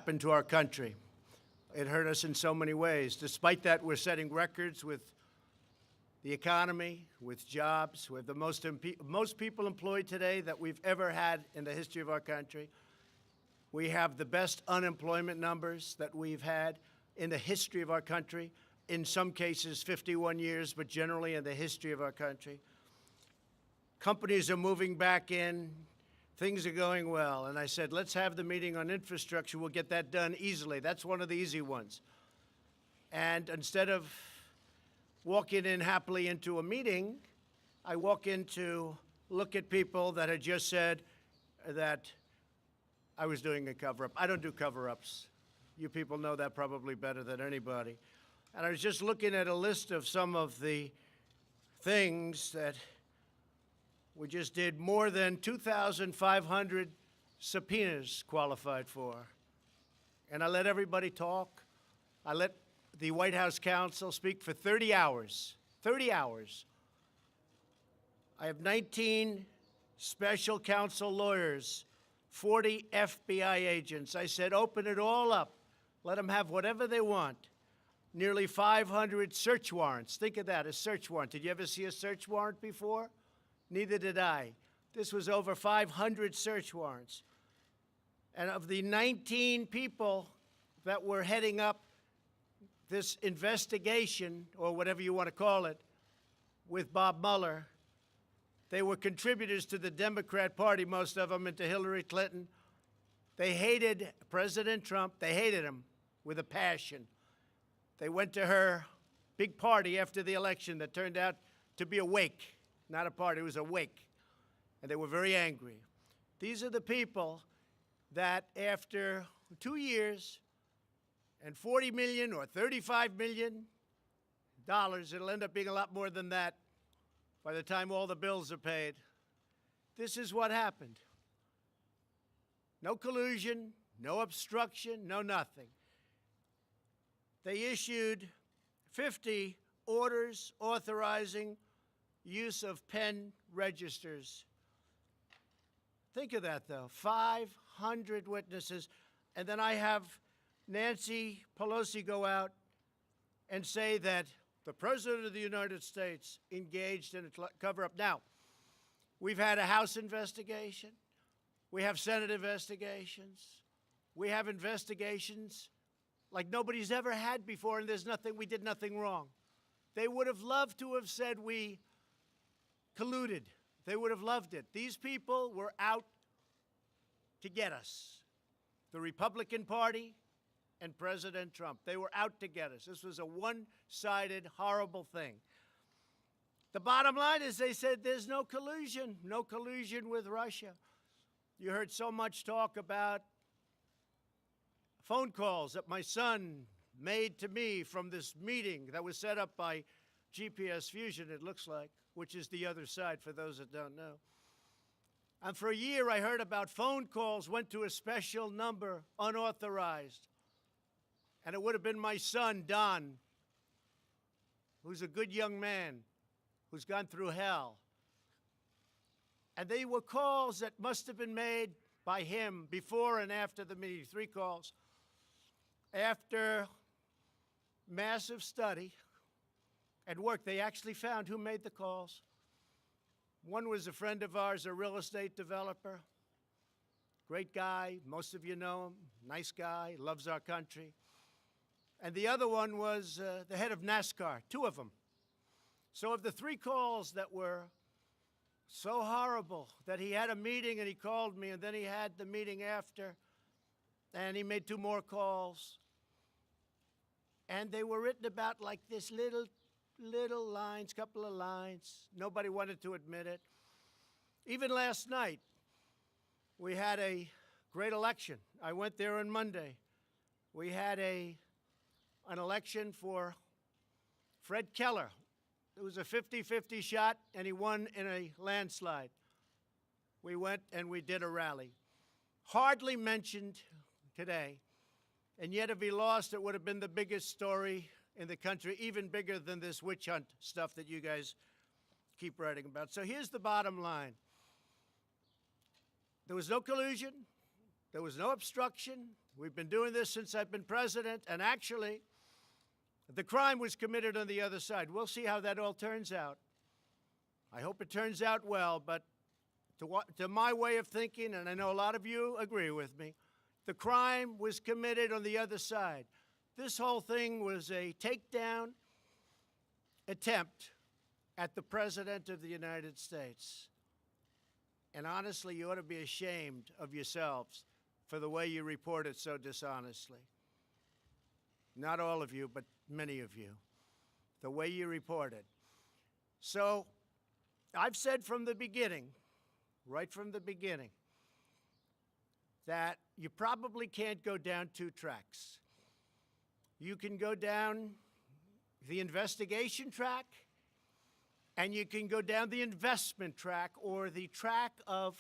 happened to our country. It hurt us in so many ways. Despite that, we're setting records with the economy, with jobs. We have the most people employed today that we've ever had in the history of our country. We have the best unemployment numbers that we've had in the history of our country. In some cases, 51 years, but generally in the history of our country. Companies are moving back in. Things are going well. And I said, let's have the meeting on infrastructure. We'll get that done easily. That's one of the easy ones. And instead of walking in happily into a meeting, I walk in to look at people that had just said that I was doing a cover-up. I don't do cover-ups. You people know that probably better than anybody. And I was just looking at a list of some of the things that we just did. More than 2,500 subpoenas qualified for. And I let everybody talk. I let the White House counsel speak for 30 hours. 30 hours. I have 19 special counsel lawyers, 40 FBI agents. I said, open it all up. Let them have whatever they want. Nearly 500 search warrants. Think of that, a search warrant. Did you ever see a search warrant before? Neither did I. This was over 500 search warrants. And of the 19 people that were heading up this investigation, or whatever you want to call it, with Bob Mueller, they were contributors to the Democrat Party, most of them, and to Hillary Clinton. They hated President Trump. They hated him with a passion. They went to her big party after the election that turned out to be a wake. Not a party, it was a wake. And they were very angry. These are the people that after 2 years and $40 million or $35 million, it'll end up being a lot more than that by the time all the bills are paid. This is what happened. No collusion, no obstruction, no nothing. They issued 50 orders authorizing use of pen registers. Think of that, though. 500 witnesses. And then I have Nancy Pelosi go out and say that the President of the United States engaged in a cover-up. Now, we've had a House investigation. We have Senate investigations. We have investigations like nobody's ever had before, and we did nothing wrong. They would have loved to have said we colluded. They would have loved it. These people were out to get us. The Republican Party and President Trump. They were out to get us. This was a one-sided, horrible thing. The bottom line is they said there's no collusion with Russia. You heard so much talk about phone calls that my son made to me from this meeting that was set up by GPS Fusion, it looks like, which is the other side for those that don't know. And for a year, I heard about phone calls went to a special number, unauthorized. And it would have been my son, Don, who's a good young man, who's gone through hell. And they were calls that must have been made by him before and after the meeting, 3 calls. After massive study and work, they actually found who made the calls. One was a friend of ours, a real estate developer. Great guy, most of you know him, nice guy, loves our country. And the other one was the head of NASCAR, 2 of them. So of the 3 calls that were so horrible that he had a meeting and he called me, and then he had the meeting after, and he made 2 more calls. And they were written about like this little lines, couple of lines. Nobody wanted to admit it. Even last night, we had a great election. I went there on Monday. We had an election for Fred Keller. It was a 50-50 shot, and he won in a landslide. We went and we did a rally. Hardly mentioned today, and yet if he lost, it would have been the biggest story in the country, even bigger than this witch hunt stuff that you guys keep writing about. So here's the bottom line. There was no collusion. There was no obstruction. We've been doing this since I've been president, and actually, the crime was committed on the other side. We'll see how that all turns out. I hope it turns out well, but to my way of thinking, and I know a lot of you agree with me, the crime was committed on the other side. This whole thing was a takedown attempt at the President of the United States. And honestly, you ought to be ashamed of yourselves for the way you report it so dishonestly. Not all of you, but many of you. The way you report it. So, I've said from the beginning, right from the beginning, that you probably can't go down two tracks. You can go down the investigation track, and you can go down the investment track, or the track of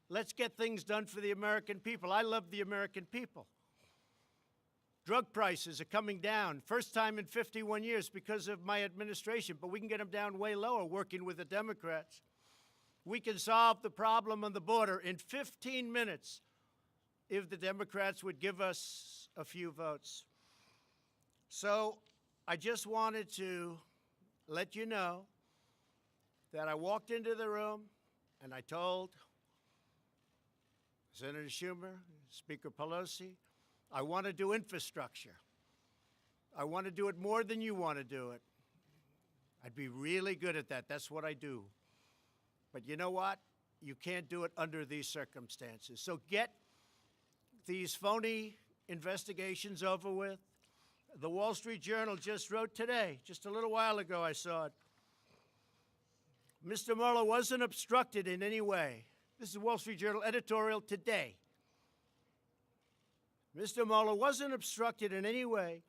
let's get things done for the American people. I love the American people. Drug prices are coming down, first time in 51 years because of my administration, but we can get them down way lower working with the Democrats. We can solve the problem on the border in 15 minutes if the Democrats would give us a few votes. So I just wanted to let you know that I walked into the room and I told Senator Schumer, Speaker Pelosi, I want to do infrastructure. I want to do it more than you want to do it. I'd be really good at that. That's what I do. But you know what? You can't do it under these circumstances. So get these phony investigations over with. The Wall Street Journal just wrote today, just a little while ago I saw it. Mr. Mueller wasn't obstructed in any way. This is the Wall Street Journal editorial today. Mr. Mueller wasn't obstructed in any way.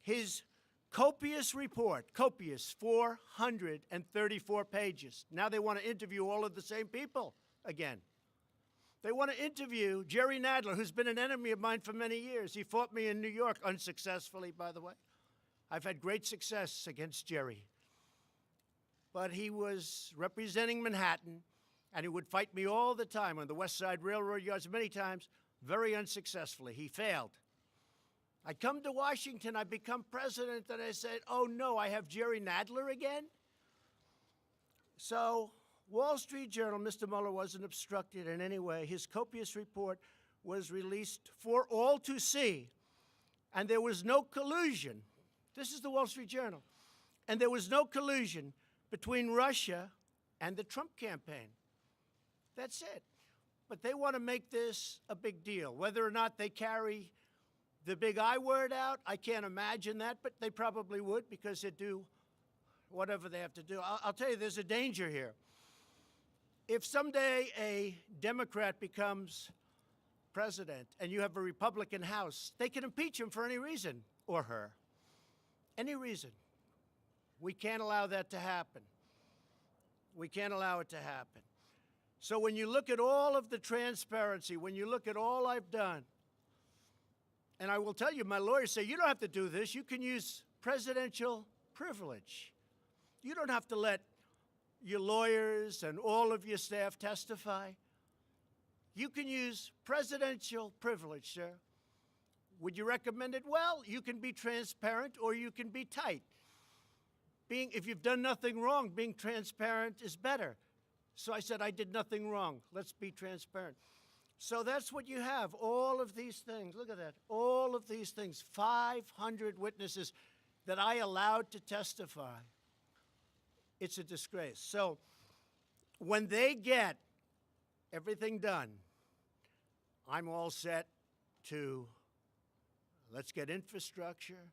His copious report, copious, 434 pages. Now they want to interview all of the same people again. They want to interview Jerry Nadler, who's been an enemy of mine for many years. He fought me in New York, unsuccessfully, by the way. I've had great success against Jerry. But he was representing Manhattan, and he would fight me all the time on the West Side Railroad yards, many times, very unsuccessfully. He failed. I come to Washington, I become president, and I said, oh no, I have Jerry Nadler again? So, Wall Street Journal, Mr. Mueller wasn't obstructed in any way. His copious report was released for all to see, and there was no collusion. This is the Wall Street Journal. And there was no collusion between Russia and the Trump campaign. That's it. But they want to make this a big deal. Whether or not they carry the big I word out, I can't imagine that, but they probably would because they do whatever they have to do. I'll tell you, there's a danger here. If someday a Democrat becomes president and you have a Republican House, they can impeach him for any reason, or her. Any reason. We can't allow that to happen. We can't allow it to happen. So when you look at all of the transparency, when you look at all I've done, and I will tell you, my lawyers say, you don't have to do this. You can use presidential privilege. You don't have to let your lawyers and all of your staff testify. You can use presidential privilege, sir. Would you recommend it? Well, you can be transparent or you can be tight. If you've done nothing wrong, being transparent is better. So I said, I did nothing wrong. Let's be transparent. So that's what you have, all of these things. Look at that, all of these things, 500 witnesses that I allowed to testify. It's a disgrace. So when they get everything done, I'm all set to let's get infrastructure,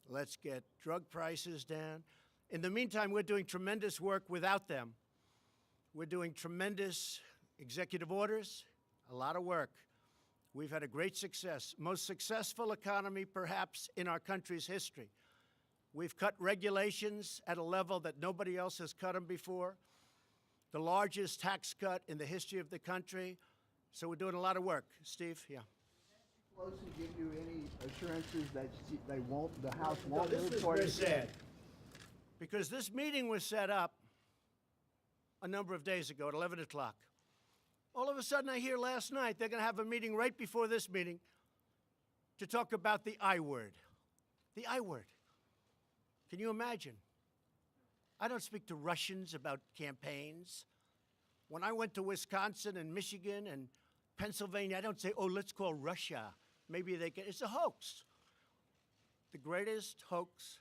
let's get drug prices down. In the meantime, we're doing tremendous work without them. We're doing tremendous executive orders, a lot of work. We've had a great success, most successful economy perhaps in our country's history. We've cut regulations at a level that nobody else has cut them before. The largest tax cut in the history of the country. So we're doing a lot of work. Steve, yeah. Pelosi give you any assurances that the House won't This is report very it? sad. Because this meeting was set up a number of days ago at 11 o'clock. All of a sudden, I hear last night they're going to have a meeting right before this meeting to talk about the I word. The I word. Can you imagine? I don't speak to Russians about campaigns. When I went to Wisconsin and Michigan and Pennsylvania, I don't say, oh, let's call Russia. Maybe they can. It's a hoax. The greatest hoax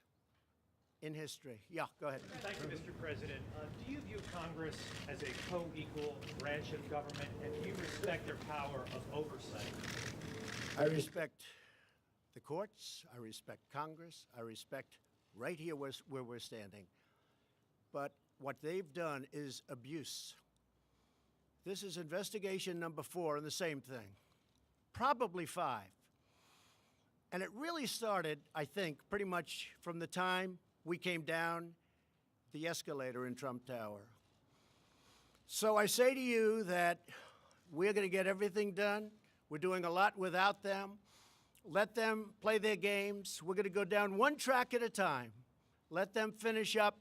in history. Yeah, go ahead. Thank you, Mr. President. Do you view Congress as a co-equal branch of government, and do you respect their power of oversight? I respect the courts. I respect Congress. I respect right here where we're standing. But what they've done is abuse. This is investigation number 4 and the same thing. Probably 5. And it really started, I think, pretty much from the time we came down the escalator in Trump Tower. So I say to you that we're going to get everything done. We're doing a lot without them. Let them play their games. We're going to go down one track at a time. Let them finish up,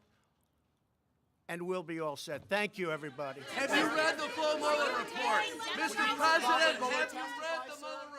and we'll be all set. Thank you, everybody. Have you read the full Mueller report? Mr. President, have you read the Mueller report?